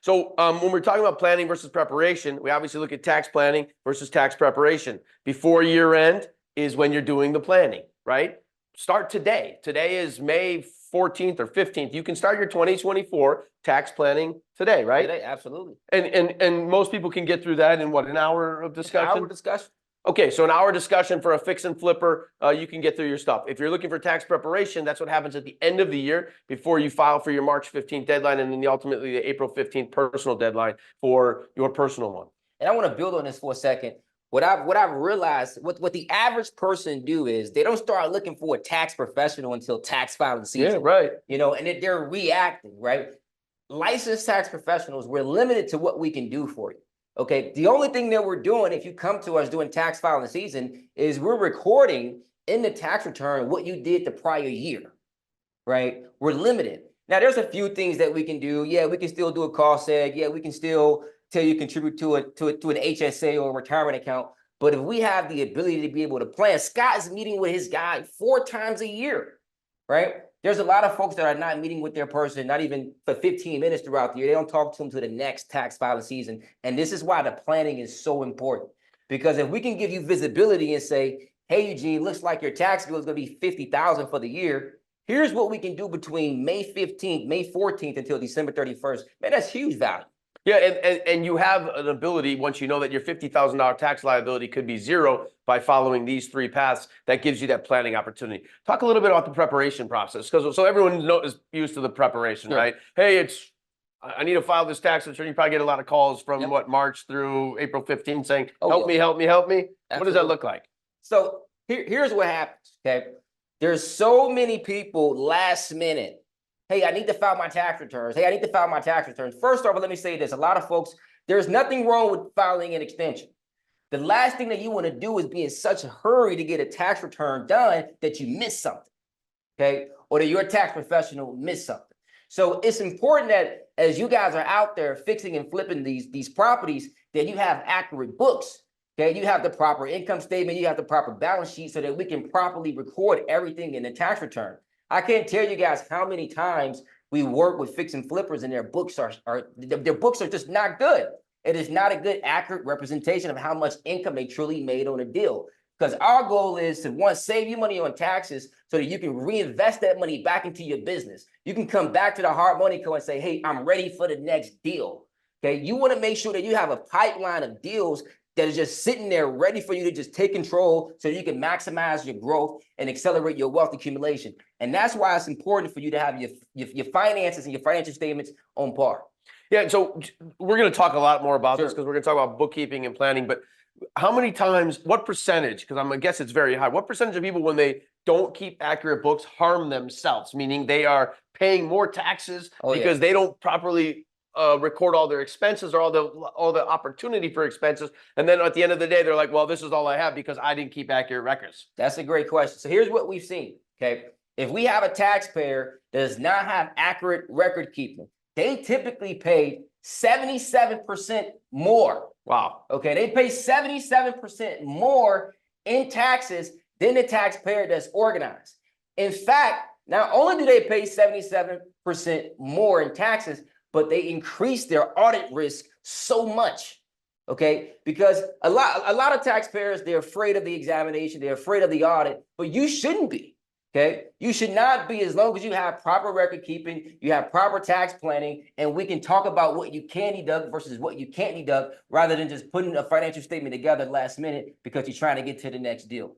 So when we're talking about planning versus preparation, we obviously look at tax planning versus tax preparation. Before year end is when you're doing the planning, right? Start today. Today is May 14th or 15th. You can start your 2024 tax planning today, right? Today, absolutely. And most people can get through that in what, an hour of discussion? An hour discussion. Okay, so an hour discussion for a fix and flipper, you can get through your stuff. If you're looking for tax preparation, that's what happens at the end of the year before you file for your March 15th deadline and then ultimately the April 15th personal deadline for your personal one. And I want to build on this for a second. What I've realized, what the average person do is they don't start looking for a tax professional until tax filing season. Yeah, right. You know, and they're reacting, right? Licensed tax professionals, we're limited to what we can do for you. Okay, the only thing that we're doing if you come to us doing tax filing season is we're recording in the tax return what you did the prior year, right? We're limited. Now, there's a few things that we can do. Yeah, we can still do a cost seg. Yeah, we can still tell you contribute to an HSA or a retirement account. But if we have the ability to be able to plan, Scott is meeting with his guy 4 times a year, right? There's a lot of folks that are not meeting with their person, not even for 15 minutes throughout the year. They don't talk to them to the next tax filing season. And this is why the planning is so important. Because if we can give you visibility and say, hey, Eugene, looks like your tax bill is going to be $50,000 for the year. Here's what we can do between May 15th, May 14th until December 31st. Man, that's huge value. Yeah, and you have an ability, once you know that your $50,000 tax liability could be zero by following these 3 paths, that gives you that planning opportunity. Talk a little bit about the preparation process, because so everyone is used to the preparation, sure, right? Hey, I need to file this tax return. You probably get a lot of calls from what, March through April 15th saying, help me, help me, help me. Absolutely. What does that look like? So here's what happens, okay? There's so many people last minute. Hey, I need to file my tax returns. Hey, I need to file my tax returns. First off, let me say this. A lot of folks, there's nothing wrong with filing an extension. The last thing that you want to do is be in such a hurry to get a tax return done that you miss something, okay? Or that your tax professional missed something. So it's important that as you guys are out there fixing and flipping these properties, that you have accurate books, okay? You have the proper income statement, you have the proper balance sheet so that we can properly record everything in the tax return. I can't tell you guys how many times we work with fix and flippers and their books are just not good. It is not a good, accurate representation of how much income they truly made on a deal. Because our goal is to, one, save you money on taxes so that you can reinvest that money back into your business. You can come back to the Hard Money Co and say, hey, I'm ready for the next deal. Okay, you want to make sure that you have a pipeline of deals that is just sitting there ready for you to just take control so you can maximize your growth and accelerate your wealth accumulation. And that's why it's important for you to have your finances and your financial statements on par. Yeah, so we're going to talk a lot more about this because we're going to talk about bookkeeping and planning, but how many times, what percentage, because I'm going to guess it's very high, what percentage of people when they don't keep accurate books harm themselves, meaning they are paying more taxes because they don't properly record all their expenses or all the opportunity for expenses, and then at the end of the day they're like, well, this is all I have because I didn't keep accurate records? That's a great question. So here's what we've seen. Okay, if we have a taxpayer that does not have accurate record keeping, they typically pay 77% more. Wow. Okay, they pay 77% more in taxes than the taxpayer that's organized. In fact, not only do they pay 77% more in taxes, but they increase their audit risk so much, okay? Because a lot of taxpayers, they're afraid of the examination, they're afraid of the audit, but you shouldn't be, okay? You should not be, as long as you have proper record keeping, you have proper tax planning, and we can talk about what you can deduct versus what you can't deduct, rather than just putting a financial statement together last minute because you're trying to get to the next deal.